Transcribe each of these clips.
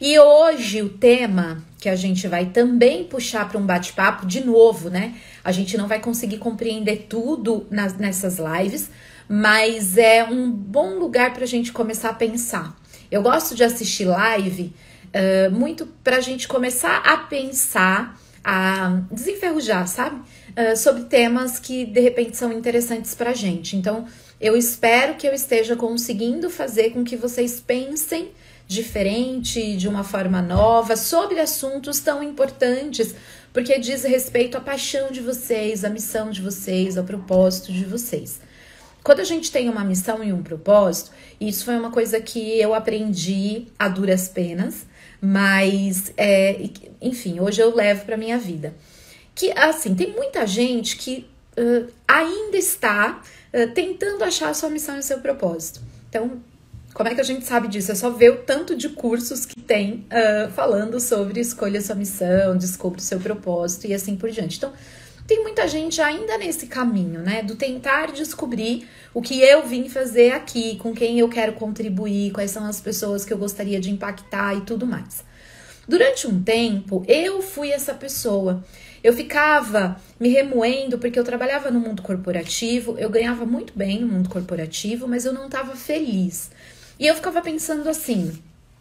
E hoje o tema que a gente vai também puxar para um bate-papo, de novo, né? A gente não vai conseguir compreender tudo nessas lives, mas é um bom lugar para a gente começar a pensar. Eu gosto de assistir live muito para a gente começar a pensar, a desenferrujar, sabe? Sobre temas que de repente são interessantes para a gente. Então, eu espero que eu esteja conseguindo fazer com que vocês pensem diferente, de uma forma nova, sobre assuntos tão importantes, porque diz respeito à paixão de vocês, à missão de vocês, ao propósito de vocês. Quando a gente tem uma missão e um propósito, isso foi uma coisa que eu aprendi a duras penas, mas, enfim, hoje eu levo para minha vida. Que, assim, tem muita gente que ainda está tentando achar a sua missão e o seu propósito. Então, como é que a gente sabe disso? É só ver o tanto de cursos que tem falando sobre escolha sua missão, descubra o seu propósito e assim por diante. Então, tem muita gente ainda nesse caminho, né? Do tentar descobrir o que eu vim fazer aqui, com quem eu quero contribuir, quais são as pessoas que eu gostaria de impactar e tudo mais. Durante um tempo, eu fui essa pessoa. Eu ficava me remoendo porque eu trabalhava no mundo corporativo, eu ganhava muito bem no mundo corporativo, mas eu não estava feliz. E eu ficava pensando assim,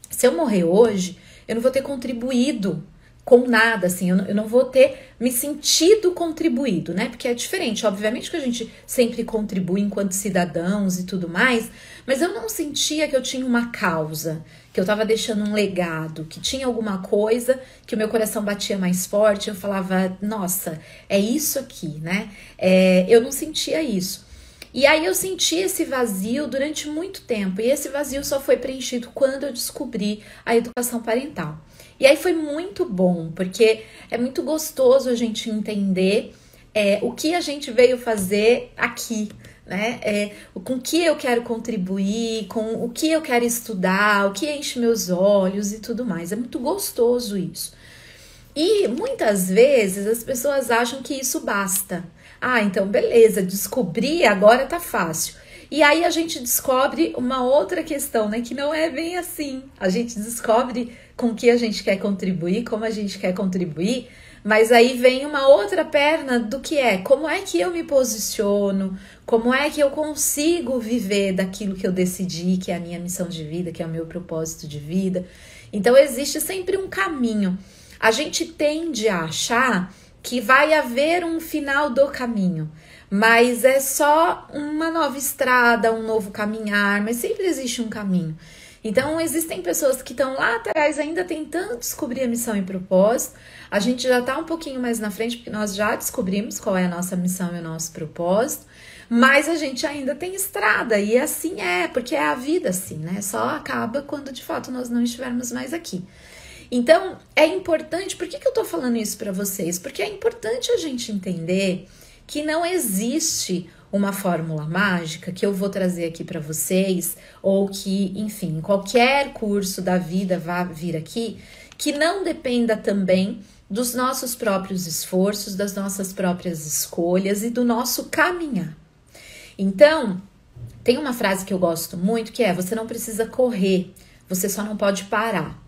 se eu morrer hoje, eu não vou ter contribuído com nada, assim, eu não vou ter me sentido contribuído, né? Porque é diferente, obviamente que a gente sempre contribui enquanto cidadãos e tudo mais, mas eu não sentia que eu tinha uma causa, que eu tava deixando um legado, que tinha alguma coisa que o meu coração batia mais forte, eu falava, nossa, é isso aqui, né? Eu não sentia isso. E aí eu senti esse vazio durante muito tempo, e esse vazio só foi preenchido quando eu descobri a educação parental. E aí foi muito bom, porque é muito gostoso a gente entender o que a gente veio fazer aqui, né? Com o que eu quero contribuir, com o que eu quero estudar, o que enche meus olhos e tudo mais. É muito gostoso isso. E muitas vezes as pessoas acham que isso basta. Ah, então beleza, descobri, agora tá fácil. E aí a gente descobre uma outra questão, né? Que não é bem assim. A gente descobre com que a gente quer contribuir, como a gente quer contribuir, mas aí vem uma outra perna do que como é que eu me posiciono, como é que eu consigo viver daquilo que eu decidi, que é a minha missão de vida, que é o meu propósito de vida. Então existe sempre um caminho. A gente tende a achar que vai haver um final do caminho, mas é só uma nova estrada, um novo caminhar, mas sempre existe um caminho. Então, existem pessoas que estão lá atrás ainda tentando descobrir a missão e propósito. A gente já está um pouquinho mais na frente, porque nós já descobrimos qual é a nossa missão e o nosso propósito, mas a gente ainda tem estrada, e assim porque é a vida assim, né? Só acaba quando de fato nós não estivermos mais aqui. Então, é importante, por que eu tô falando isso para vocês? Porque é importante a gente entender que não existe uma fórmula mágica que eu vou trazer aqui para vocês, ou que, enfim, qualquer curso da vida vá vir aqui, que não dependa também dos nossos próprios esforços, das nossas próprias escolhas e do nosso caminhar. Então, tem uma frase que eu gosto muito, que você não precisa correr, você só não pode parar.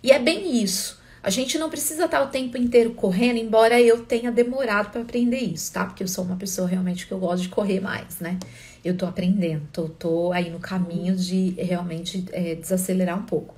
E é bem isso. A gente não precisa estar o tempo inteiro correndo, embora eu tenha demorado para aprender isso, tá? Porque eu sou uma pessoa realmente que eu gosto de correr mais, né? Eu tô aprendendo, tô aí no caminho de realmente desacelerar um pouco.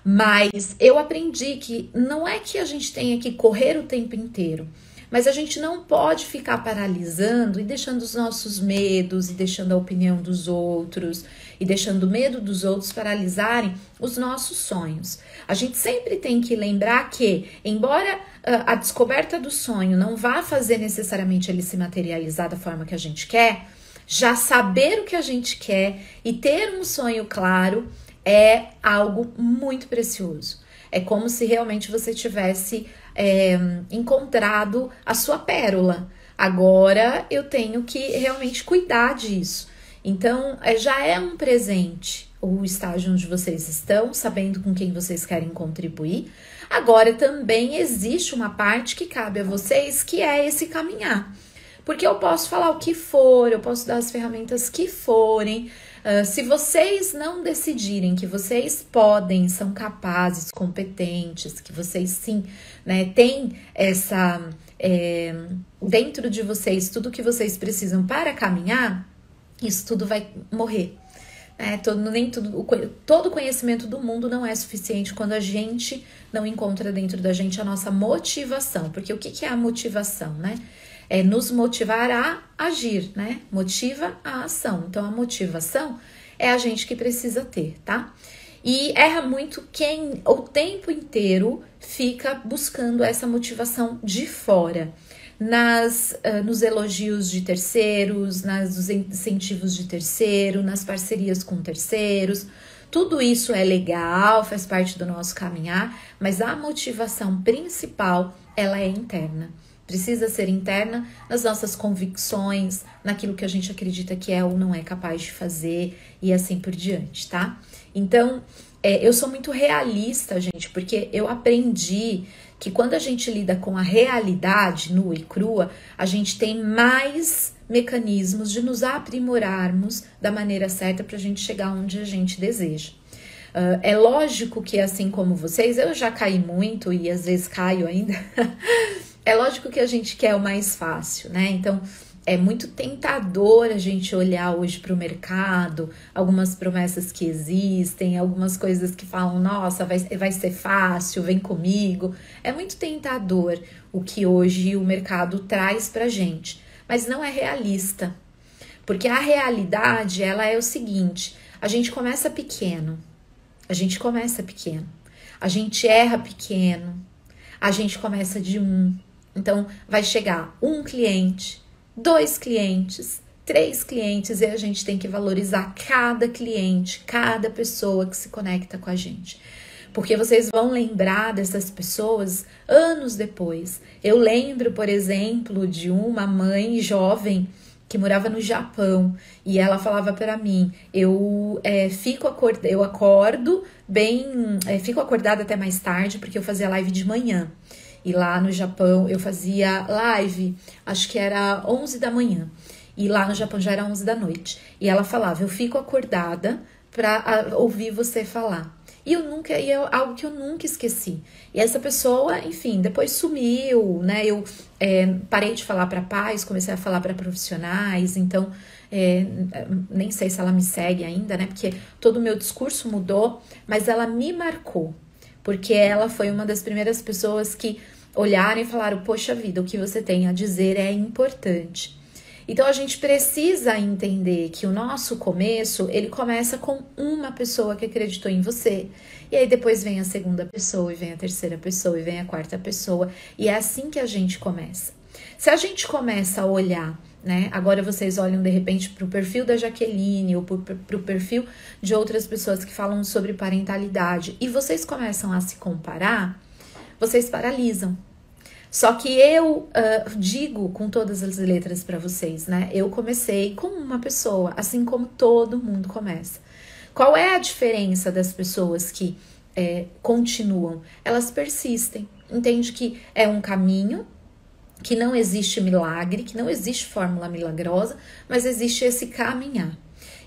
Mas eu aprendi que não é que a gente tenha que correr o tempo inteiro, mas a gente não pode ficar paralisando e deixando os nossos medos, e deixando a opinião dos outros, e deixando o medo dos outros paralisarem os nossos sonhos. A gente sempre tem que lembrar que, embora a descoberta do sonho não vá fazer necessariamente ele se materializar da forma que a gente quer, já saber o que a gente quer e ter um sonho claro é algo muito precioso. É como se realmente você tivesse encontrado a sua pérola. Agora eu tenho que realmente cuidar disso. Então, já é um presente o estágio onde vocês estão, sabendo com quem vocês querem contribuir. Agora, também existe uma parte que cabe a vocês, que é esse caminhar. Porque eu posso falar o que for, eu posso dar as ferramentas que forem, Se vocês não decidirem que vocês podem, são capazes, competentes, que vocês sim, né, têm essa dentro de vocês tudo que vocês precisam para caminhar, isso tudo vai morrer. Todo conhecimento do mundo não é suficiente quando a gente não encontra dentro da gente a nossa motivação. Porque o que é a motivação, né? É nos motivar a agir, né? Motiva a ação. Então, a motivação é a gente que precisa ter, tá? E erra muito quem o tempo inteiro fica buscando essa motivação de fora. Nos elogios de terceiros, nos incentivos de terceiro, nas parcerias com terceiros. Tudo isso é legal, faz parte do nosso caminhar, mas a motivação principal, ela é interna. Precisa ser interna nas nossas convicções, naquilo que a gente acredita que é ou não é capaz de fazer e assim por diante, tá? Então, eu sou muito realista, gente, porque eu aprendi que quando a gente lida com a realidade nua e crua, a gente tem mais mecanismos de nos aprimorarmos da maneira certa para a gente chegar onde a gente deseja. É lógico que, assim como vocês, eu já caí muito e às vezes caio ainda. É lógico que a gente quer o mais fácil, né? Então, é muito tentador a gente olhar hoje para o mercado, algumas promessas que existem, algumas coisas que falam, nossa, vai ser fácil, vem comigo. É muito tentador o que hoje o mercado traz pra gente, mas não é realista. Porque a realidade, ela é o seguinte, a gente começa pequeno, a gente erra pequeno, a gente começa de então vai chegar um cliente, 2 clientes, 3 clientes e a gente tem que valorizar cada cliente, cada pessoa que se conecta com a gente. Porque vocês vão lembrar dessas pessoas anos depois. Eu lembro, por exemplo, de uma mãe jovem que morava no Japão e ela falava para mim, eu fico acordada até mais tarde porque eu fazia live de manhã. E lá no Japão eu fazia live, acho que era 11 da manhã. E lá no Japão já era 11 da noite. E ela falava, eu fico acordada pra ouvir você falar. E algo que eu nunca esqueci. E essa pessoa, enfim, depois sumiu, né? Eu parei de falar para pais, comecei a falar para profissionais. Então, nem sei se ela me segue ainda, né? Porque todo o meu discurso mudou, mas ela me marcou. Porque ela foi uma das primeiras pessoas que olharam e falaram, poxa vida, o que você tem a dizer é importante. Então, a gente precisa entender que o nosso começo, ele começa com uma pessoa que acreditou em você. E aí, depois vem a segunda pessoa, e vem a terceira pessoa, e vem a quarta pessoa. E é assim que a gente começa. Se a gente começa a olhar, né? Agora vocês olham, de repente, para o perfil da Jaqueline ou para o perfil de outras pessoas que falam sobre parentalidade. E vocês começam a se comparar, vocês paralisam. Só que eu digo com todas as letras para vocês, né? Eu comecei com uma pessoa, assim como todo mundo começa. Qual é a diferença das pessoas que continuam? Elas persistem. Entende que é um caminho, que não existe milagre, que não existe fórmula milagrosa, mas existe esse caminhar.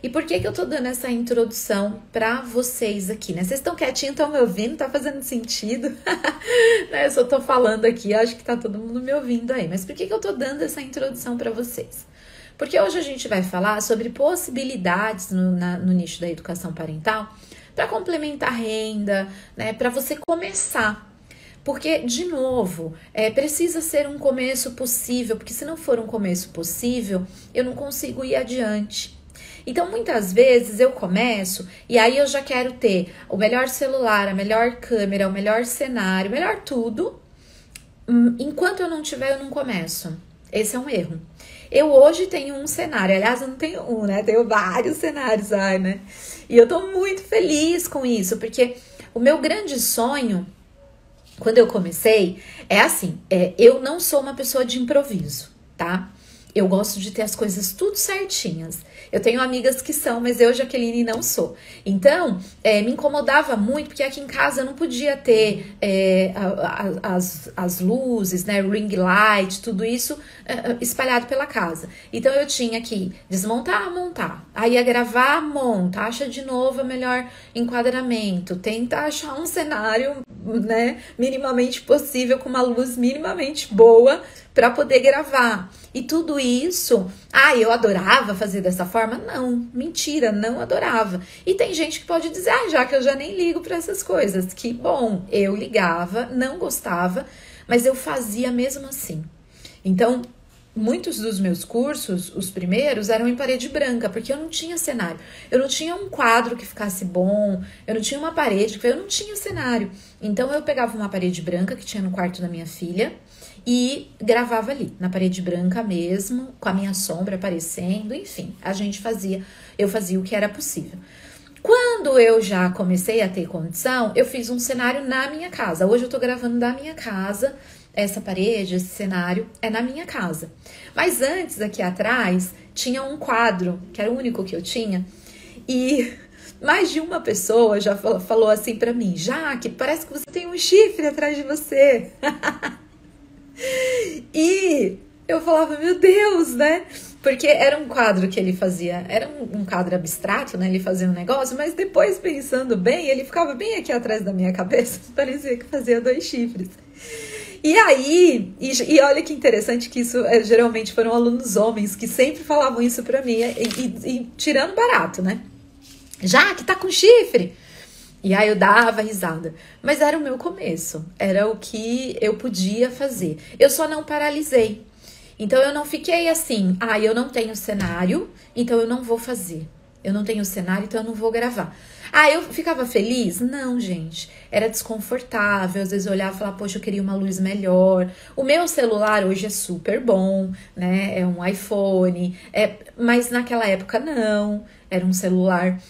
E por que eu tô dando essa introdução pra vocês aqui, né? Vocês estão quietinhos, estão me ouvindo? Tá fazendo sentido? Né? Eu só tô falando aqui, acho que tá todo mundo me ouvindo aí. Mas por que eu tô dando essa introdução pra vocês? Porque hoje a gente vai falar sobre possibilidades no nicho da educação parental para complementar a renda, né? Para você começar. Porque, de novo, precisa ser um começo possível, porque se não for um começo possível, eu não consigo ir adiante. Então, muitas vezes eu começo e aí eu já quero ter o melhor celular, a melhor câmera, o melhor cenário, o melhor tudo. Enquanto eu não tiver, eu não começo. Esse é um erro. Eu hoje tenho um cenário, aliás, eu não tenho um, né? Tenho vários cenários, né? E eu tô muito feliz com isso, porque o meu grande sonho, quando eu comecei, é assim, eu não sou uma pessoa de improviso, tá? Eu gosto de ter as coisas tudo certinhas. Eu tenho amigas que são, mas eu, Jaqueline, não sou. Então, me incomodava muito, porque aqui em casa eu não podia ter as luzes, né, ring light, tudo isso espalhado pela casa. Então, eu tinha que desmontar, montar. Aí, ia gravar, monta, acha de novo o melhor enquadramento, tenta achar um cenário, né, minimamente possível, com uma luz minimamente boa, para poder gravar. E tudo isso, eu adorava fazer dessa forma? Não, mentira, não adorava. E tem gente que pode dizer, já que eu já nem ligo para essas coisas. Que bom, eu ligava, não gostava, mas eu fazia mesmo assim. Então, muitos dos meus cursos, os primeiros, eram em parede branca, porque eu não tinha cenário. Eu não tinha um quadro que ficasse bom, eu não tinha uma parede, eu não tinha cenário. Então, eu pegava uma parede branca que tinha no quarto da minha filha, e gravava ali, na parede branca mesmo, com a minha sombra aparecendo, enfim, eu fazia o que era possível. Quando eu já comecei a ter condição, eu fiz um cenário na minha casa. Hoje eu tô gravando da minha casa, essa parede, esse cenário é na minha casa. Mas antes, aqui atrás, tinha um quadro, que era o único que eu tinha, e mais de uma pessoa já falou assim pra mim, Jaque, parece que você tem um chifre atrás de você. E eu falava, meu Deus, né? Porque era um quadro que ele fazia, era um quadro abstrato, né? Ele fazia um negócio, mas depois pensando bem, ele ficava bem aqui atrás da minha cabeça, parecia que fazia 2 chifres. E aí, e olha que interessante que isso geralmente foram alunos homens que sempre falavam isso pra mim, e tirando barato, né? Já que tá com chifre. E aí eu dava risada. Mas era o meu começo. Era o que eu podia fazer. Eu só não paralisei. Então eu não fiquei assim, eu não tenho cenário, então eu não vou fazer. Eu não tenho cenário, então eu não vou gravar. Eu ficava feliz? Não, gente. Era desconfortável. Às vezes eu olhava e falava, poxa, eu queria uma luz melhor. O meu celular hoje é super bom, né? É um iPhone. Mas naquela época não. Era um celular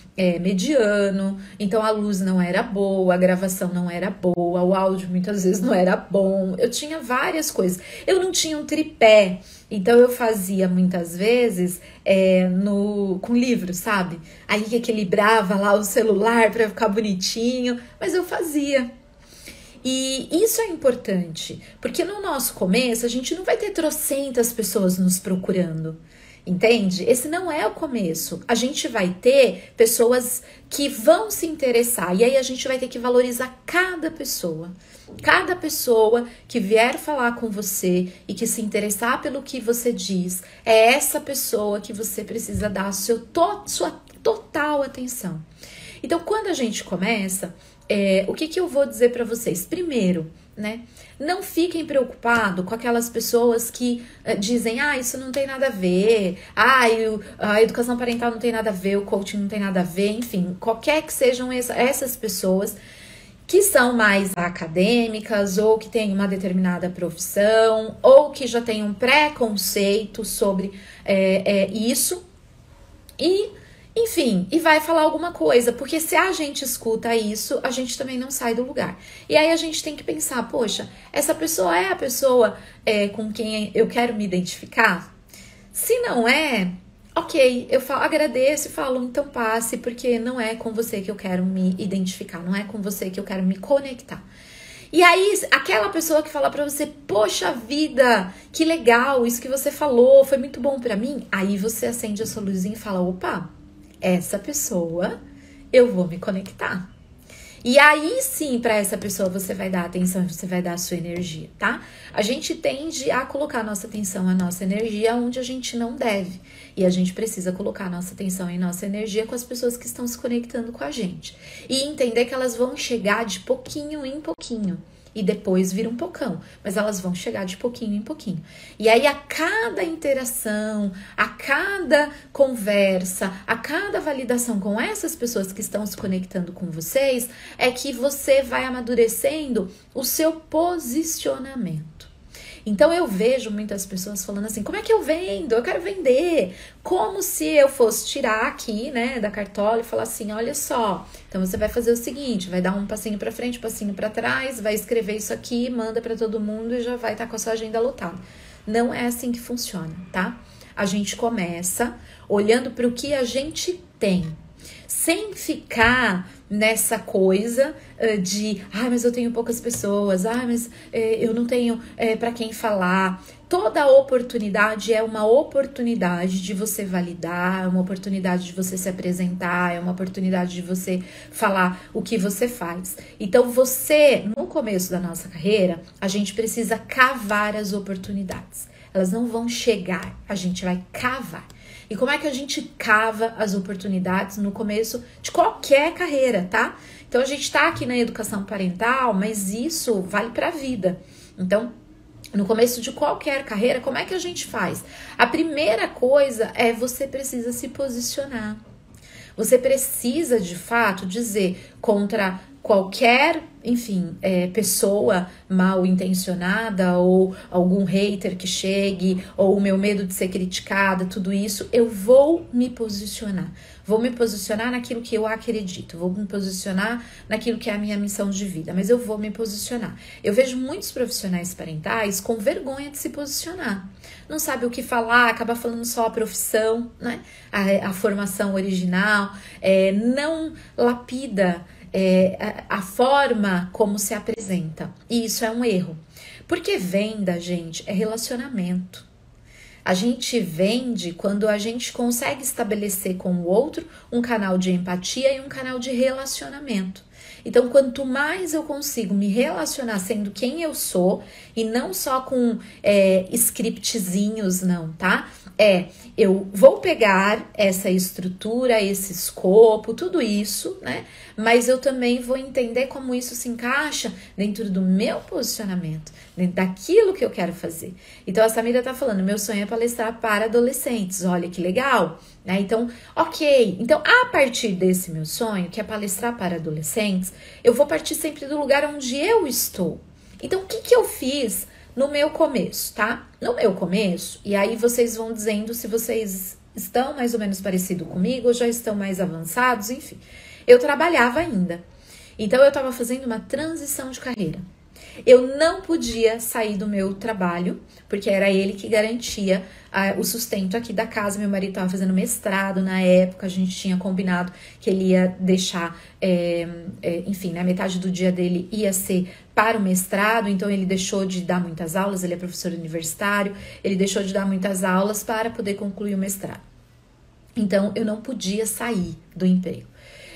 mediano, então a luz não era boa, a gravação não era boa, o áudio muitas vezes não era bom. Eu tinha várias coisas. Eu não tinha um tripé, então eu fazia muitas vezes com livro, sabe? Aí que equilibrava lá o celular para ficar bonitinho, mas eu fazia. E isso é importante, porque no nosso começo a gente não vai ter trocentas pessoas nos procurando. Entende? Esse não é o começo. A gente vai ter pessoas que vão se interessar. E aí a gente vai ter que valorizar cada pessoa. Cada pessoa que vier falar com você e que se interessar pelo que você diz, é essa pessoa que você precisa dar sua total atenção. Então, quando a gente começa, o que eu vou dizer para vocês? Primeiro, né? Não fiquem preocupados com aquelas pessoas que dizem, isso não tem nada a ver, a educação parental não tem nada a ver, o coaching não tem nada a ver, enfim, qualquer que sejam essas pessoas que são mais acadêmicas ou que têm uma determinada profissão ou que já têm um preconceito sobre isso enfim, e vai falar alguma coisa, porque se a gente escuta isso, a gente também não sai do lugar. E aí a gente tem que pensar, poxa, essa pessoa é a pessoa com quem eu quero me identificar? Se não é, ok, eu agradeço e falo, então passe, porque não é com você que eu quero me identificar, não é com você que eu quero me conectar. E aí, aquela pessoa que fala pra você, poxa vida, que legal, isso que você falou, foi muito bom pra mim. Aí você acende a sua luzinha e fala, opa, essa pessoa, eu vou me conectar. E aí sim, para essa pessoa você vai dar atenção, você vai dar a sua energia, tá? A gente tende a colocar a nossa atenção, a nossa energia onde a gente não deve. E a gente precisa colocar a nossa atenção e nossa energia com as pessoas que estão se conectando com a gente. E entender que elas vão chegar de pouquinho em pouquinho. E depois vira um pocão, mas elas vão chegar de pouquinho em pouquinho. E aí a cada interação, a cada conversa, a cada validação com essas pessoas que estão se conectando com vocês, é que você vai amadurecendo o seu posicionamento. Então eu vejo muitas pessoas falando assim, como é que eu vendo? Eu quero vender. Como se eu fosse tirar aqui, né, da cartola e falar assim, olha só, então você vai fazer o seguinte, vai dar um passinho pra frente, um passinho pra trás, vai escrever isso aqui, manda pra todo mundo e já vai estar com a sua agenda lotada. Não é assim que funciona, tá? A gente começa olhando para o que a gente tem, sem ficar nessa coisa de, mas eu tenho poucas pessoas, mas eu não tenho para quem falar. Toda oportunidade é uma oportunidade de você validar, é uma oportunidade de você se apresentar, é uma oportunidade de você falar o que você faz. Então você, no começo da nossa carreira, a gente precisa cavar as oportunidades. Elas não vão chegar, a gente vai cavar. E como é que a gente cava as oportunidades no começo de qualquer carreira, tá? Então a gente tá aqui na educação parental, mas isso vale pra vida. Então, no começo de qualquer carreira, como é que a gente faz? A primeira coisa é você precisa se posicionar. Você precisa, de fato, dizer contra qualquer, enfim, pessoa mal intencionada ou algum hater que chegue, ou o meu medo de ser criticada, tudo isso, eu vou me posicionar. Vou me posicionar naquilo que eu acredito, vou me posicionar naquilo que é a minha missão de vida, mas eu vou me posicionar. Eu vejo muitos profissionais parentais com vergonha de se posicionar. Não sabe o que falar, acaba falando só a profissão, né? A formação original, não lapida a forma como se apresenta. E isso é um erro. Porque venda, gente, é relacionamento. A gente vende quando a gente consegue estabelecer com o outro um canal de empatia e um canal de relacionamento. Então, quanto mais eu consigo me relacionar sendo quem eu sou e não só com scriptzinhos, não, tá? Eu vou pegar essa estrutura, esse escopo, tudo isso, né? Mas eu também vou entender como isso se encaixa dentro do meu posicionamento, dentro daquilo que eu quero fazer. Então, a Samira tá falando, meu sonho é palestrar para adolescentes, olha que legal, né? Então, ok. Então, a partir desse meu sonho, que é palestrar para adolescentes, eu vou partir sempre do lugar onde eu estou. Então, o que eu fiz no meu começo, tá? No meu começo, e aí vocês vão dizendo se vocês estão mais ou menos parecido comigo ou já estão mais avançados, enfim. Eu trabalhava ainda. Então, eu estava fazendo uma transição de carreira. Eu não podia sair do meu trabalho, porque era ele que garantia o sustento aqui da casa. Meu marido estava fazendo mestrado na época, a gente tinha combinado que ele ia deixar, enfim, né, metade do dia dele ia ser para o mestrado, então ele deixou de dar muitas aulas, ele é professor universitário, ele deixou de dar muitas aulas para poder concluir o mestrado. Então, eu não podia sair do emprego.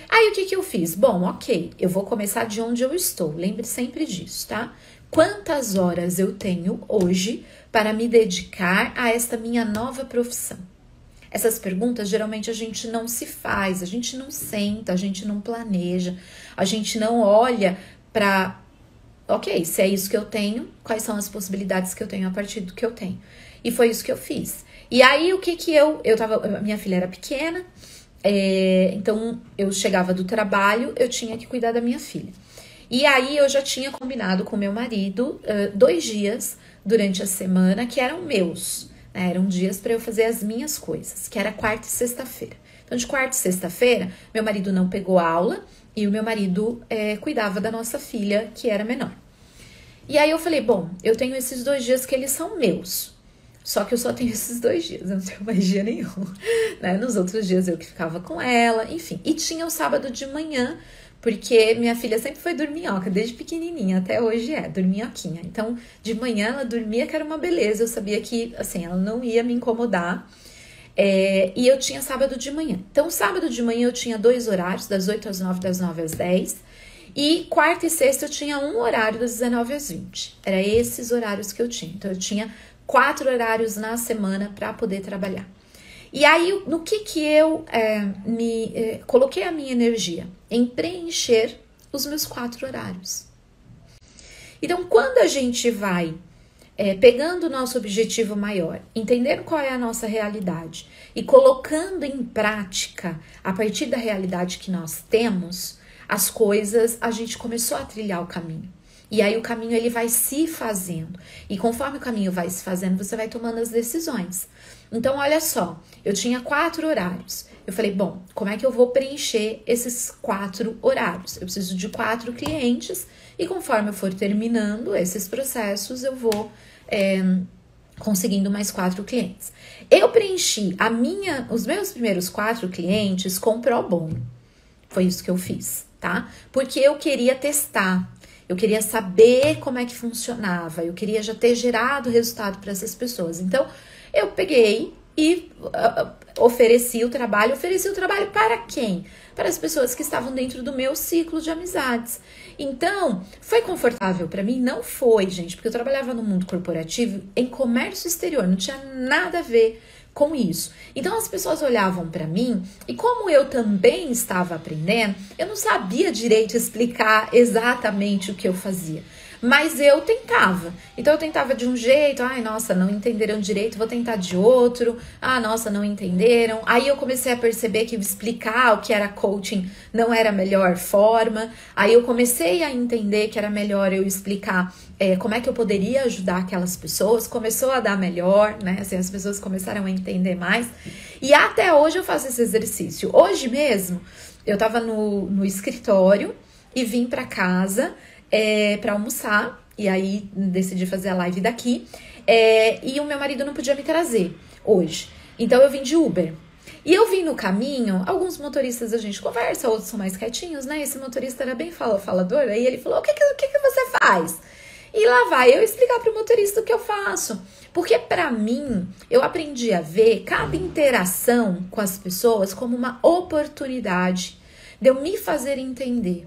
Aí, o que eu fiz? Bom, ok, eu vou começar de onde eu estou, lembre sempre disso, tá? Quantas horas eu tenho hoje para me dedicar a esta minha nova profissão? Essas perguntas, geralmente, a gente não se faz, a gente não senta, a gente não planeja, a gente não olha para, ok, se é isso que eu tenho, quais são as possibilidades que eu tenho a partir do que eu tenho? E foi isso que eu fiz. E aí, o que eu tava, minha filha era pequena, então eu chegava do trabalho, eu tinha que cuidar da minha filha. E aí eu já tinha combinado com meu marido 2 dias durante a semana que eram meus, né? Eram dias para eu fazer as minhas coisas, que era quarta e sexta-feira. Então de quarta e sexta-feira, meu marido não pegou aula e o meu marido cuidava da nossa filha, que era menor. E aí eu falei, bom, eu tenho esses 2 dias que eles são meus. Só que eu só tenho esses 2 dias, eu não tenho mais dia nenhum, né? Nos outros dias eu que ficava com ela, enfim. E tinha o sábado de manhã, porque minha filha sempre foi dorminhoca, desde pequenininha, até hoje dorminhoquinha. Então, de manhã ela dormia, que era uma beleza, eu sabia que, assim, ela não ia me incomodar. E eu tinha sábado de manhã. Então, sábado de manhã eu tinha 2 horários, das 8 às 9, das 9 às 10. E quarta e sexta eu tinha um horário, das 19 às 20. Era esses horários que eu tinha. Então, eu tinha 4 horários na semana para poder trabalhar. E aí, no que eu coloquei a minha energia? Em preencher os meus 4 horários. Então, quando a gente vai pegando o nosso objetivo maior, entendendo qual é a nossa realidade e colocando em prática, a partir da realidade que nós temos, as coisas, a gente começou a trilhar o caminho. E aí o caminho ele vai se fazendo. E conforme o caminho vai se fazendo, você vai tomando as decisões. Então, olha só, eu tinha 4 horários. Eu falei, bom, como é que eu vou preencher esses 4 horários? Eu preciso de 4 clientes e conforme eu for terminando esses processos, eu vou conseguindo mais 4 clientes. Eu preenchi os meus primeiros 4 clientes com pro bono. Foi isso que eu fiz, tá? Porque eu queria testar, eu queria saber como é que funcionava, eu queria já ter gerado resultado para essas pessoas. Então, eu peguei e ofereci o trabalho para quem? Para as pessoas que estavam dentro do meu ciclo de amizades. Então, foi confortável para mim? Não foi, gente, porque eu trabalhava no mundo corporativo em comércio exterior, não tinha nada a ver com isso. Então, as pessoas olhavam para mim e como eu também estava aprendendo, eu não sabia direito explicar exatamente o que eu fazia. Mas eu tentava. Então, eu tentava de um jeito. Ai, nossa, não entenderam direito, vou tentar de outro. Ah, nossa, não entenderam. Aí, eu comecei a perceber que explicar o que era coaching não era a melhor forma. Aí, eu comecei a entender que era melhor eu explicar como é que eu poderia ajudar aquelas pessoas. Começou a dar melhor, né? Assim, as pessoas começaram a entender mais. E até hoje eu faço esse exercício. Hoje mesmo, eu tava no escritório e vim pra casa para almoçar, e aí decidi fazer a live daqui, e o meu marido não podia me trazer hoje, então eu vim de Uber. E eu vim no caminho, alguns motoristas a gente conversa, outros são mais quietinhos, né? Esse motorista era bem falador, aí ele falou, o que você faz? E lá vai eu explicar pro motorista o que eu faço. Porque pra mim, eu aprendi a ver cada interação com as pessoas como uma oportunidade de eu me fazer entender.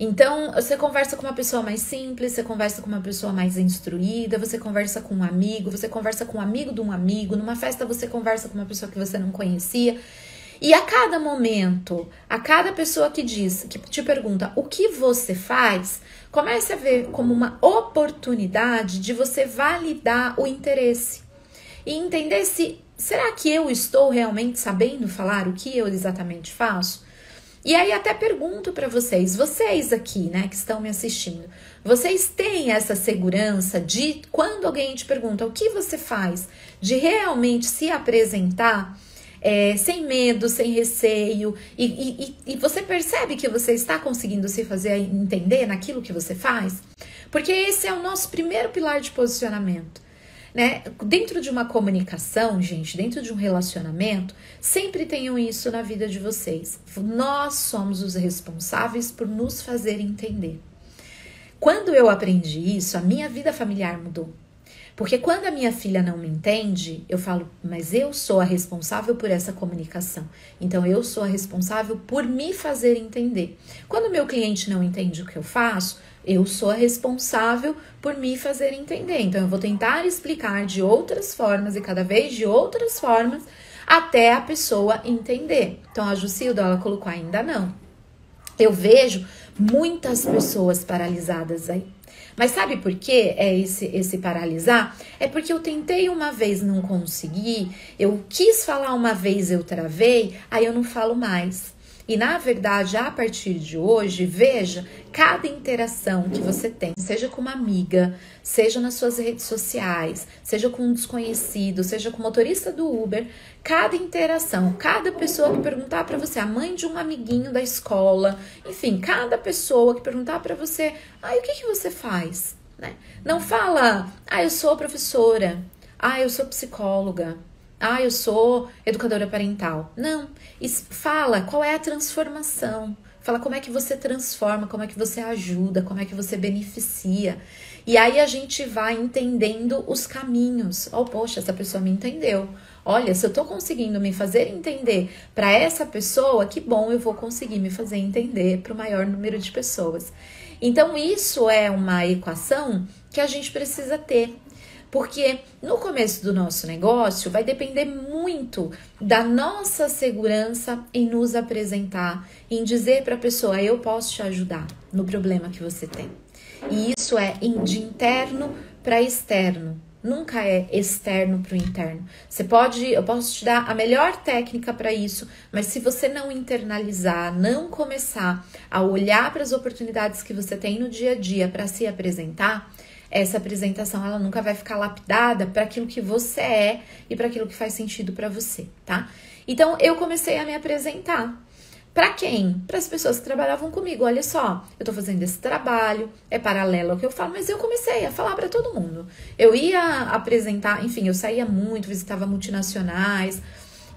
Então, você conversa com uma pessoa mais simples, você conversa com uma pessoa mais instruída, você conversa com um amigo, você conversa com um amigo de um amigo, numa festa você conversa com uma pessoa que você não conhecia. E a cada momento, a cada pessoa que te pergunta o que você faz, comece a ver como uma oportunidade de você validar o interesse. E entender será que eu estou realmente sabendo falar o que eu exatamente faço? E aí até pergunto para vocês aqui, né, que estão me assistindo, vocês têm essa segurança de quando alguém te pergunta o que você faz, de realmente se apresentar sem medo, sem receio, e você percebe que você está conseguindo se fazer entender naquilo que você faz? Porque esse é o nosso primeiro pilar de posicionamento. Né? Dentro de uma comunicação, gente, dentro de um relacionamento, sempre tenham isso na vida de vocês. Nós somos os responsáveis por nos fazer entender. Quando eu aprendi isso, a minha vida familiar mudou. Porque quando a minha filha não me entende, eu falo, mas eu sou a responsável por essa comunicação. Então, eu sou a responsável por me fazer entender. Quando o meu cliente não entende o que eu faço, eu sou a responsável por me fazer entender. Então, eu vou tentar explicar de outras formas e cada vez de outras formas até a pessoa entender. Então, a Jucilda, ela colocou ainda não. Eu vejo muitas pessoas paralisadas aí. Mas sabe por que é esse paralisar? É porque eu tentei uma vez, não consegui, eu quis falar uma vez, eu travei, aí eu não falo mais. E na verdade, a partir de hoje, veja, cada interação que você tem, seja com uma amiga, seja nas suas redes sociais, seja com um desconhecido, seja com o motorista do Uber, cada interação, cada pessoa que perguntar para você, a mãe de um amiguinho da escola, enfim, cada pessoa que perguntar para você, o que você faz? Né? Não fala, eu sou professora, eu sou psicóloga, eu sou educadora parental. Não, fala qual é a transformação. Fala como é que você transforma, como é que você ajuda, como é que você beneficia. E aí a gente vai entendendo os caminhos. Poxa, essa pessoa me entendeu. Olha, se eu tô conseguindo me fazer entender para essa pessoa, que bom, eu vou conseguir me fazer entender para o maior número de pessoas. Então, isso é uma equação que a gente precisa ter. Porque no começo do nosso negócio vai depender muito da nossa segurança em nos apresentar, em dizer para a pessoa, eu posso te ajudar no problema que você tem. E isso é de interno para externo, nunca é externo para o interno. Eu posso te dar a melhor técnica para isso, mas se você não internalizar, não começar a olhar para as oportunidades que você tem no dia a dia para se apresentar, essa apresentação ela nunca vai ficar lapidada para aquilo que você é e para aquilo que faz sentido para você, tá? Então, eu comecei a me apresentar. Pra quem? Para as pessoas que trabalhavam comigo. Olha só, eu tô fazendo esse trabalho, é paralelo ao que eu falo, mas eu comecei a falar para todo mundo. Eu ia apresentar, enfim, eu saía muito, visitava multinacionais,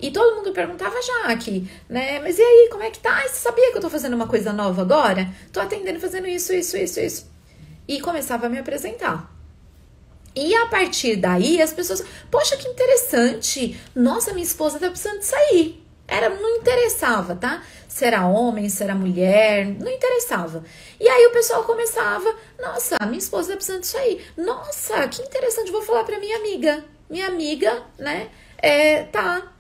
e todo mundo perguntava, Jaque, né? Mas e aí, como é que tá? Você sabia que eu tô fazendo uma coisa nova agora? Tô atendendo, fazendo isso. E começava a me apresentar. E a partir daí, as pessoas, poxa, que interessante. Nossa, minha esposa tá precisando de sair. Não interessava, tá? Se era homem, se era mulher, não interessava. E aí o pessoal começava, nossa, minha esposa tá precisando disso aí. Nossa, que interessante, vou falar pra minha amiga. Minha amiga, né, tá.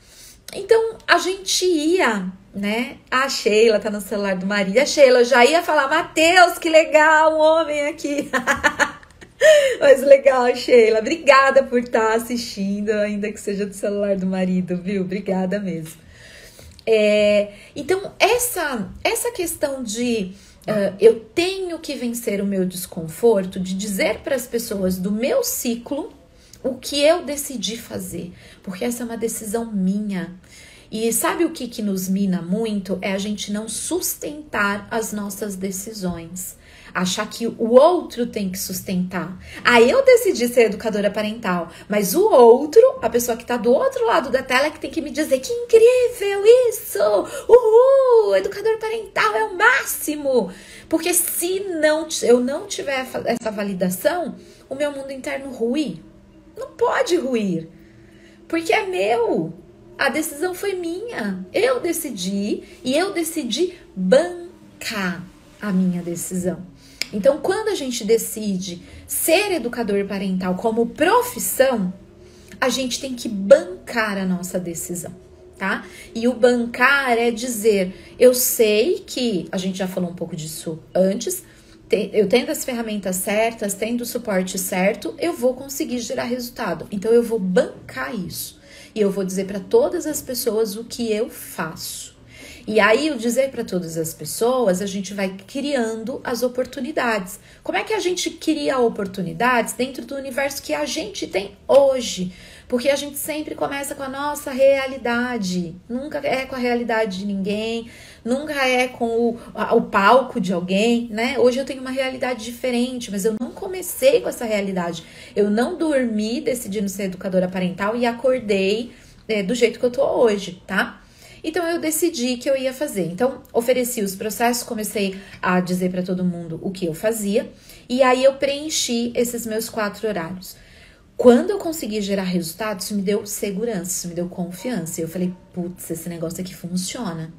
Então, a gente ia, né, a Sheila tá no celular do marido. A Sheila já ia falar, Matheus, que legal, um homem aqui. Mas legal, Sheila, obrigada por estar assistindo, ainda que seja do celular do marido, viu? Obrigada mesmo. Então, essa questão de eu tenho que vencer o meu desconforto, de dizer para as pessoas do meu ciclo o que eu decidi fazer, porque essa é uma decisão minha. E sabe o que nos mina muito? É a gente não sustentar as nossas decisões. Achar que o outro tem que sustentar. Eu decidi ser educadora parental, mas o outro, a pessoa que tá do outro lado da tela, é que tem que me dizer que incrível isso! Uhul! Educador parental é o máximo! Porque se eu não tiver essa validação, o meu mundo interno rui. Não pode ruir, porque é meu. A decisão foi minha. Eu decidi e eu decidi bancar a minha decisão. Então, quando a gente decide ser educador parental como profissão, a gente tem que bancar a nossa decisão, tá? E o bancar é dizer, eu sei que, a gente já falou um pouco disso antes, eu tendo as ferramentas certas, tendo o suporte certo, eu vou conseguir gerar resultado. Então, eu vou bancar isso. E eu vou dizer para todas as pessoas o que eu faço. E aí, o dizer para todas as pessoas, a gente vai criando as oportunidades. Como é que a gente cria oportunidades dentro do universo que a gente tem hoje? Porque a gente sempre começa com a nossa realidade. Nunca é com a realidade de ninguém, nunca é com o palco de alguém, né? Hoje eu tenho uma realidade diferente, mas eu não comecei com essa realidade. Eu não dormi decidindo ser educadora parental e acordei do jeito que eu tô hoje, tá? Então, eu decidi que eu ia fazer. Então, ofereci os processos, comecei a dizer para todo mundo o que eu fazia. E aí, eu preenchi esses meus 4 horários. Quando eu consegui gerar resultados, isso me deu segurança, isso me deu confiança. E eu falei, putz, esse negócio aqui funciona.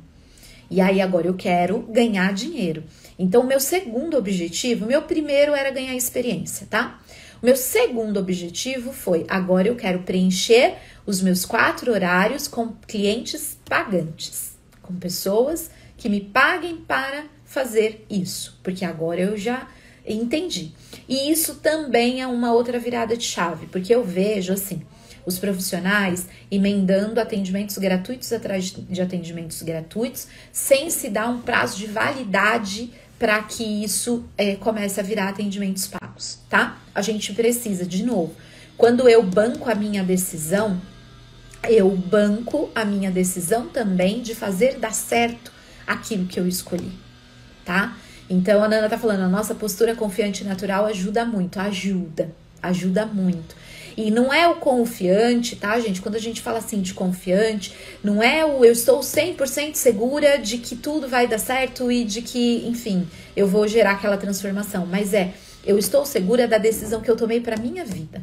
E aí, agora eu quero ganhar dinheiro. Então, o meu segundo objetivo, meu primeiro era ganhar experiência, tá? O meu segundo objetivo foi, agora eu quero preencher os meus 4 horários com clientes pagantes, com pessoas que me paguem para fazer isso, porque agora eu já entendi. E isso também é uma outra virada de chave, porque eu vejo assim, os profissionais emendando atendimentos gratuitos atrás de atendimentos gratuitos, sem se dar um prazo de validade para que isso comece a virar atendimentos pagos, tá? A gente precisa, de novo, quando eu banco a minha decisão, eu banco a minha decisão também de fazer dar certo aquilo que eu escolhi, tá? Então, a Nana tá falando, a nossa postura confiante e natural ajuda muito, ajuda muito. E não é o confiante, tá, gente? Quando a gente fala assim de confiante, não é o eu estou 100% segura de que tudo vai dar certo e de que, enfim, eu vou gerar aquela transformação. Mas eu estou segura da decisão que eu tomei para minha vida.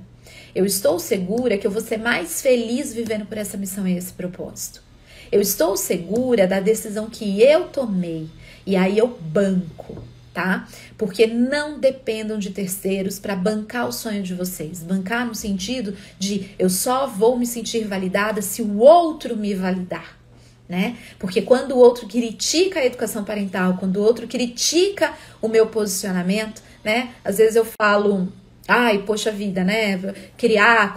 Eu estou segura que eu vou ser mais feliz vivendo por essa missão e esse propósito. Eu estou segura da decisão que eu tomei. E aí eu banco, tá? Porque não dependam de terceiros para bancar o sonho de vocês. Bancar no sentido de eu só vou me sentir validada se o outro me validar, né? Porque quando o outro critica a educação parental, quando o outro critica o meu posicionamento, né? Às vezes eu falo, ai, poxa vida, né? Criar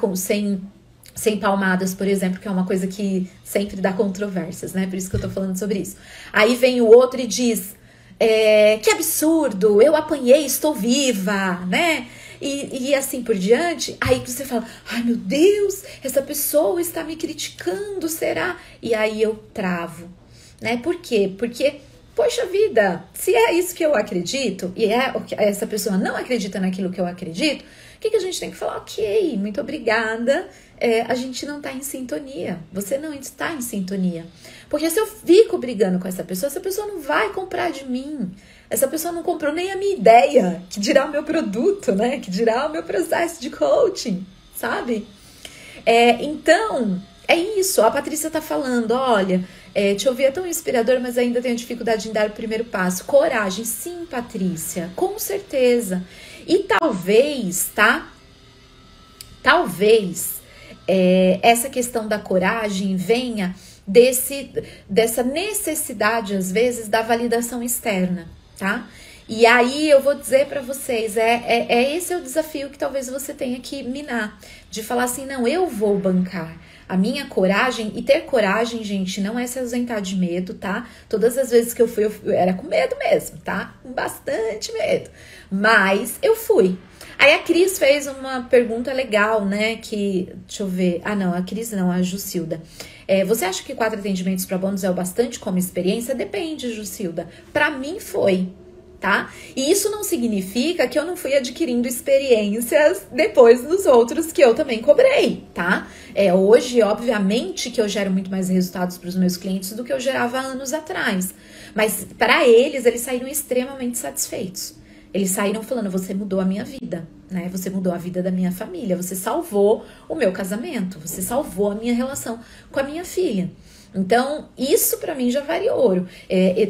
sem palmadas, por exemplo, que é uma coisa que sempre dá controvérsias, né? Por isso que eu tô falando sobre isso. Aí vem o outro e diz, que absurdo, eu apanhei, estou viva, né? E assim por diante. Aí você fala, ai meu Deus, essa pessoa está me criticando, será? E aí eu travo. né? Por quê? Porque, poxa vida, se é isso que eu acredito, e essa pessoa não acredita naquilo que eu acredito, o que a gente tem que falar? Ok, muito obrigada, a gente não tá em sintonia, você não está em sintonia. Porque se eu fico brigando com essa pessoa não vai comprar de mim. Essa pessoa não comprou nem a minha ideia, que dirá o meu produto, né? Que dirá o meu processo de coaching, sabe? Então, é isso. A Patrícia tá falando, olha, te ouvir é tão inspirador, mas ainda tenho dificuldade em dar o primeiro passo. Coragem, sim, Patrícia, com certeza. E talvez, tá? Talvez essa questão da coragem venha dessa necessidade, às vezes, da validação externa, tá? E aí eu vou dizer pra vocês, esse é o desafio que talvez você tenha que minar, de falar assim, não, eu vou bancar a minha coragem. E ter coragem, gente, não é se ausentar de medo, tá? Todas as vezes que eu fui, eu era com medo mesmo, tá? Com bastante medo, mas eu fui. Aí a Cris fez uma pergunta legal, né, deixa eu ver, a Cris não, a Jucilda. Você acha que 4 atendimentos pro bono é o bastante como experiência? Depende, Jucilda. Pra mim foi, tá? E isso não significa que eu não fui adquirindo experiências depois dos outros que eu também cobrei, tá? Hoje, obviamente, que eu gero muito mais resultados para os meus clientes do que eu gerava anos atrás. Mas para eles saíram extremamente satisfeitos. Eles saíram falando, você mudou a minha vida, né? Você mudou a vida da minha família, você salvou o meu casamento, você salvou a minha relação com a minha filha. Então, isso pra mim já vale ouro.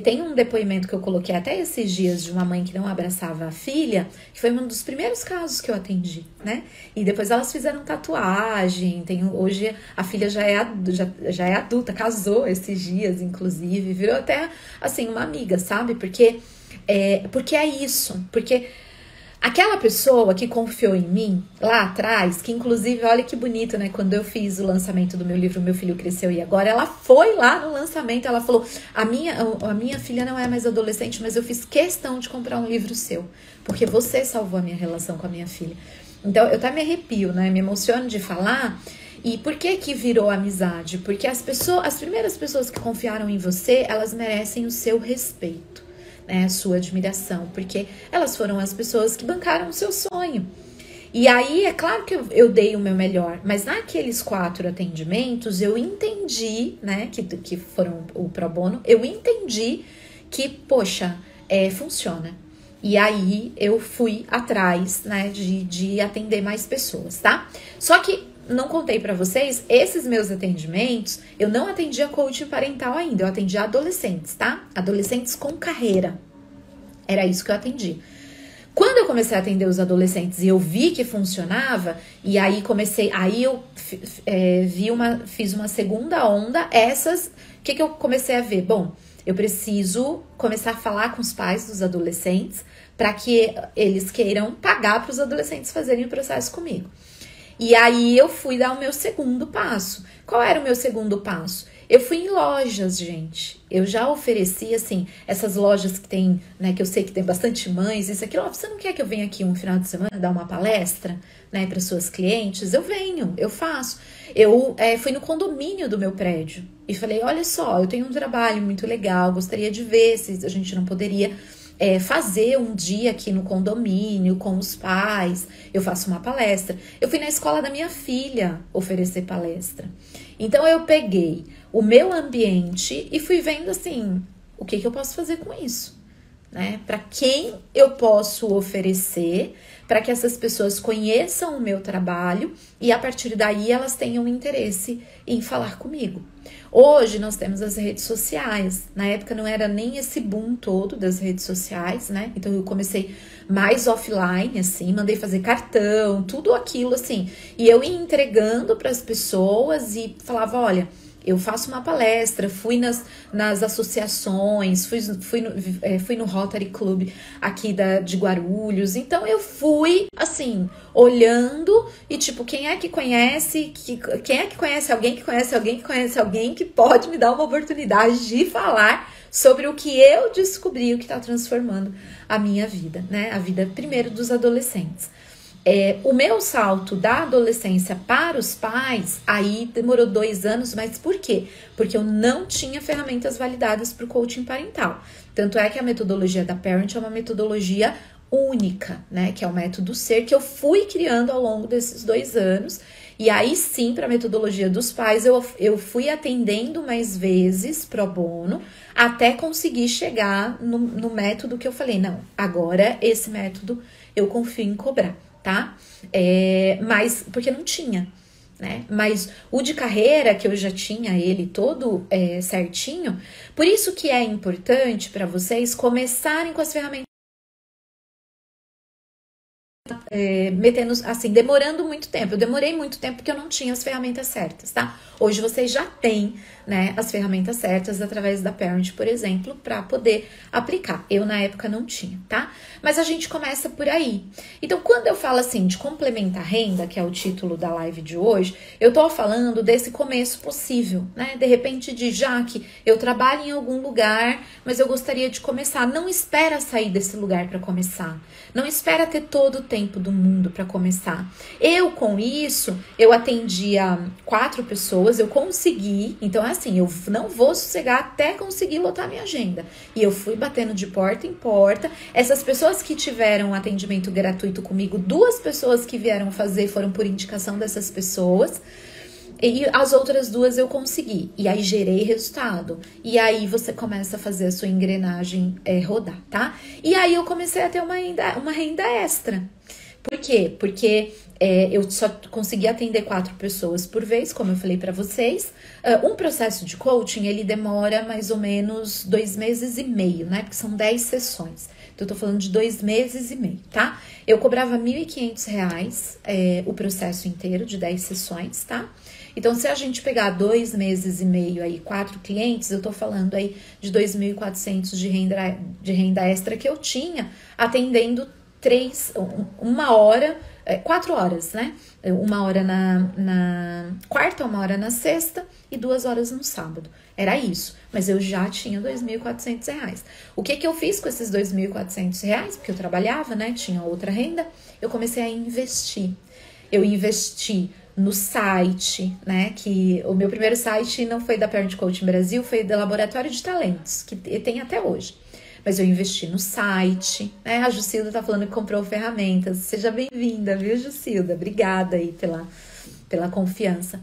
Tem um depoimento que eu coloquei até esses dias de uma mãe que não abraçava a filha, que foi um dos primeiros casos que eu atendi, né? E depois elas fizeram tatuagem. Hoje a filha já é adulta, casou esses dias, inclusive, virou até assim uma amiga, sabe? Porque é isso, porque aquela pessoa que confiou em mim lá atrás, que inclusive, olha que bonito, né? Quando eu fiz o lançamento do meu livro Meu Filho Cresceu e Agora, ela foi lá no lançamento, ela falou, a minha filha não é mais adolescente, mas eu fiz questão de comprar um livro seu, porque você salvou a minha relação com a minha filha. Então, eu até me arrepio, né? Me emociono de falar. E por que virou amizade? Porque as primeiras pessoas que confiaram em você, elas merecem o seu respeito, né, a sua admiração, porque elas foram as pessoas que bancaram o seu sonho. E aí, é claro que eu dei o meu melhor, mas naqueles 4 atendimentos, eu entendi, né, que foram o pro bono, eu entendi que, poxa, funciona. E aí, eu fui atrás, né, de atender mais pessoas, tá? Só que, não contei pra vocês, esses meus atendimentos, eu não atendia coaching parental ainda, eu atendia adolescentes, tá? Adolescentes com carreira. Era isso que eu atendi. Quando eu comecei a atender os adolescentes e eu vi que funcionava, e aí eu fiz uma segunda onda, o que eu comecei a ver? Bom, eu preciso começar a falar com os pais dos adolescentes para que eles queiram pagar para os adolescentes fazerem o processo comigo. E aí eu fui dar o meu segundo passo. Qual era o meu segundo passo? Eu fui em lojas, gente. Eu já ofereci, assim, essas lojas que tem, né, que eu sei que tem bastante mães, isso aqui. Você não quer que eu venha aqui um final de semana dar uma palestra, né, para suas clientes? Eu venho, eu faço. Eu fui no condomínio do meu prédio e falei, olha só, eu tenho um trabalho muito legal, gostaria de ver se a gente não poderia fazer um dia aqui no condomínio com os pais, eu faço uma palestra. Eu fui na escola da minha filha oferecer palestra. Então eu peguei o meu ambiente e fui vendo assim, o que eu posso fazer com isso, né? Para quem eu posso oferecer, para que essas pessoas conheçam o meu trabalho e a partir daí elas tenham interesse em falar comigo. Hoje nós temos as redes sociais. Na época não era nem esse boom todo das redes sociais, né? Então eu comecei mais offline, assim, mandei fazer cartão, tudo aquilo assim. E eu ia entregando para as pessoas e falava, olha, eu faço uma palestra, fui nas associações, fui no Rotary Club aqui de Guarulhos. Então eu fui, assim, olhando e tipo, quem é que conhece alguém que conhece alguém que conhece alguém que pode me dar uma oportunidade de falar sobre o que eu descobri, o que está transformando a minha vida, né? A vida primeiro dos adolescentes. O meu salto da adolescência para os pais, aí demorou 2 anos, mas por quê? Porque eu não tinha ferramentas validadas para o coaching parental. Tanto é que a metodologia da Parent é uma metodologia única, né? Que é o método SER, que eu fui criando ao longo desses 2 anos. E aí sim, para a metodologia dos pais, eu fui atendendo mais vezes pro bono, até conseguir chegar no método que eu falei, não, agora esse método eu confio em cobrar, tá? Mas, porque não tinha, né? Mas o de carreira, que eu já tinha ele todo certinho, por isso que é importante para vocês começarem com as ferramentas metendo, assim, demorando muito tempo. Eu demorei muito tempo porque eu não tinha as ferramentas certas, tá? Hoje vocês já têm, né, as ferramentas certas através da Parent, por exemplo, para poder aplicar. Eu, na época, não tinha, tá? Mas a gente começa por aí. Então, quando eu falo, assim, de complementar renda, que é o título da live de hoje, eu tô falando desse começo possível, né? De repente, já que eu trabalho em algum lugar, mas eu gostaria de começar. Não espera sair desse lugar para começar. Não espera ter todo o tempo do mundo para começar. Eu, com isso, eu atendia 4 pessoas, eu consegui. Então, é assim, eu não vou sossegar até conseguir lotar minha agenda. E eu fui batendo de porta em porta. Essas pessoas que tiveram atendimento gratuito comigo, 2 pessoas que vieram fazer foram por indicação dessas pessoas. E as outras 2 eu consegui. E aí gerei resultado. E aí você começa a fazer a sua engrenagem rodar, tá? E aí eu comecei a ter uma renda extra. Por quê? Porque eu só consegui atender 4 pessoas por vez, como eu falei pra vocês. Um processo de coaching, ele demora mais ou menos 2 meses e meio, né? Porque são 10 sessões. Então, eu tô falando de 2 meses e meio, tá? Eu cobrava R$1.500 o processo inteiro de 10 sessões, tá? Então, se a gente pegar 2 meses e meio aí, 4 clientes, eu tô falando aí de 2.400 de renda extra que eu tinha, atendendo 1 hora, 4 horas, né? 1 hora na quarta, 1 hora na sexta e 2 horas no sábado. Era isso, mas eu já tinha R$2.400. O que eu fiz com esses R$2.400? Porque eu trabalhava, né? Tinha outra renda. Eu comecei a investir. Eu investi no site, né? Que o meu primeiro site não foi da Parent Coaching Brasil, foi do Laboratório de Talentos, que tem até hoje. Mas eu investi no site, né? A Jucilda tá falando que comprou ferramentas. Seja bem-vinda, viu, Jucilda? Obrigada aí pela confiança.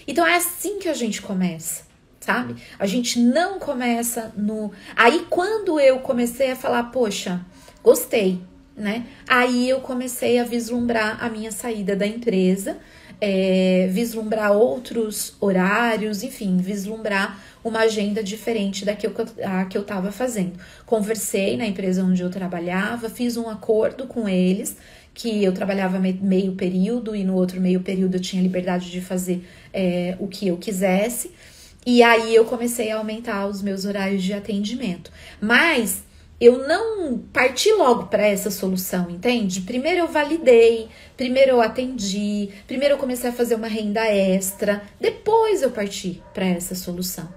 Então, é assim que a gente começa, sabe? A gente não começa no... Aí, quando eu comecei a falar, poxa, gostei, né? Aí eu comecei a vislumbrar a minha saída da empresa, vislumbrar outros horários, enfim, vislumbrar uma agenda diferente da que eu estava fazendo. Conversei na empresa onde eu trabalhava, fiz um acordo com eles, que eu trabalhava meio período e no outro meio período eu tinha liberdade de fazer o que eu quisesse. E aí eu comecei a aumentar os meus horários de atendimento. Mas eu não parti logo para essa solução, entende? Primeiro eu validei, primeiro eu atendi, primeiro eu comecei a fazer uma renda extra, depois eu parti para essa solução.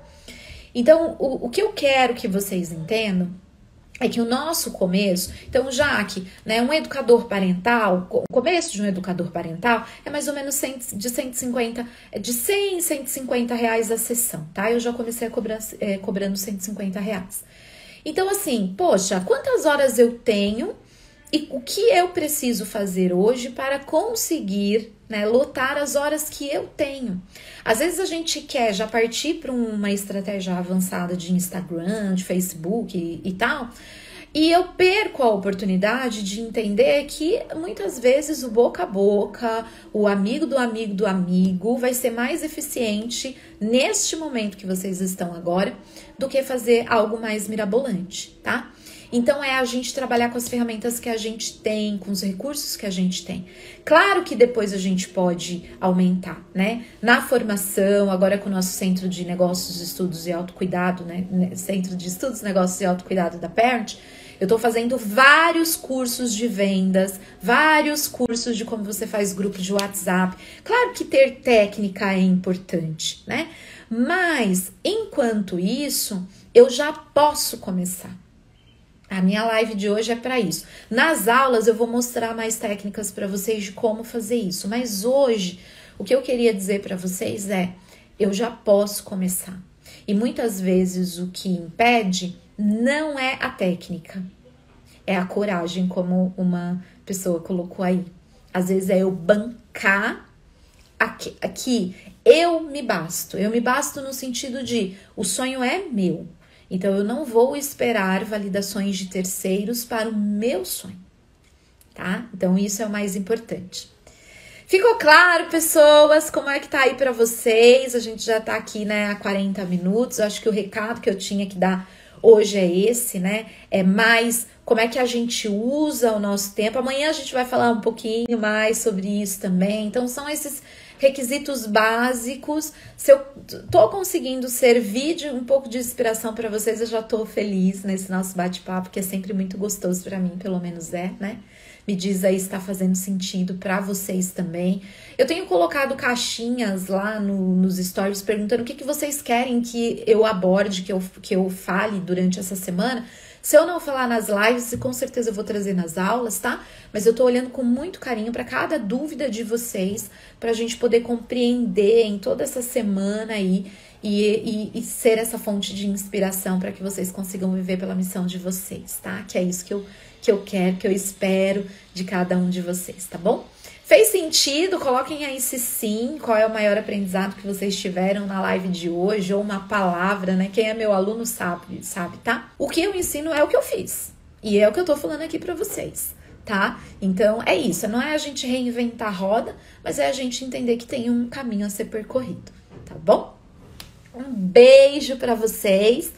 Então, o que eu quero que vocês entendam é que o nosso começo, então, Jaque, né, um educador parental, o começo de um educador parental é mais ou menos de 150, de 100 a 150 reais a sessão, tá? Eu já comecei a cobrando 150 reais. Então, assim, poxa, quantas horas eu tenho e o que eu preciso fazer hoje para conseguir, né, lotar as horas que eu tenho? Às vezes a gente quer já partir para uma estratégia avançada de Instagram, de Facebook e tal, e eu perco a oportunidade de entender que muitas vezes o boca a boca, o amigo do amigo do amigo vai ser mais eficiente neste momento que vocês estão agora do que fazer algo mais mirabolante, tá? Então, é a gente trabalhar com as ferramentas que a gente tem, com os recursos que a gente tem. Claro que depois a gente pode aumentar, né? Na formação, agora com o nosso Centro de Negócios, Estudos e Autocuidado, né? Centro de Estudos, Negócios e Autocuidado da Parent, eu tô fazendo vários cursos de vendas, vários cursos de como você faz grupo de WhatsApp. Claro que ter técnica é importante, né? Mas, enquanto isso, eu já posso começar. A minha live de hoje é para isso. Nas aulas eu vou mostrar mais técnicas para vocês de como fazer isso, mas hoje o que eu queria dizer para vocês é: eu já posso começar. E muitas vezes o que impede não é a técnica, é a coragem, como uma pessoa colocou aí. Às vezes é eu bancar aqui eu me basto no sentido de o sonho é meu, então eu não vou esperar validações de terceiros para o meu sonho, tá? Então isso é o mais importante. Ficou claro, pessoas, como é que tá aí pra vocês? A gente já tá aqui, né, há 40 minutos. Eu acho que o recado que eu tinha que dar hoje é esse, né? É mais como é que a gente usa o nosso tempo. Amanhã a gente vai falar um pouquinho mais sobre isso também. Então, são esses requisitos básicos. Se eu tô conseguindo servir de um pouco de inspiração para vocês, eu já tô feliz nesse nosso bate-papo, que é sempre muito gostoso para mim, pelo menos é, né? Me diz aí se tá fazendo sentido para vocês também. Eu tenho colocado caixinhas lá nos stories perguntando o que vocês querem que eu aborde, que eu fale durante essa semana. Se eu não falar nas lives, com certeza eu vou trazer nas aulas, tá? Mas eu tô olhando com muito carinho para cada dúvida de vocês, pra gente poder compreender em toda essa semana aí e ser essa fonte de inspiração para que vocês consigam viver pela missão de vocês, tá? Que é isso que eu quero, que eu espero de cada um de vocês, tá bom? Fez sentido? Coloquem aí se sim, qual é o maior aprendizado que vocês tiveram na live de hoje, ou uma palavra, né? Quem é meu aluno sabe, tá? O que eu ensino é o que eu fiz, e é o que eu tô falando aqui pra vocês, tá? Então, é isso, não é a gente reinventar a roda, mas é a gente entender que tem um caminho a ser percorrido, tá bom? Um beijo pra vocês.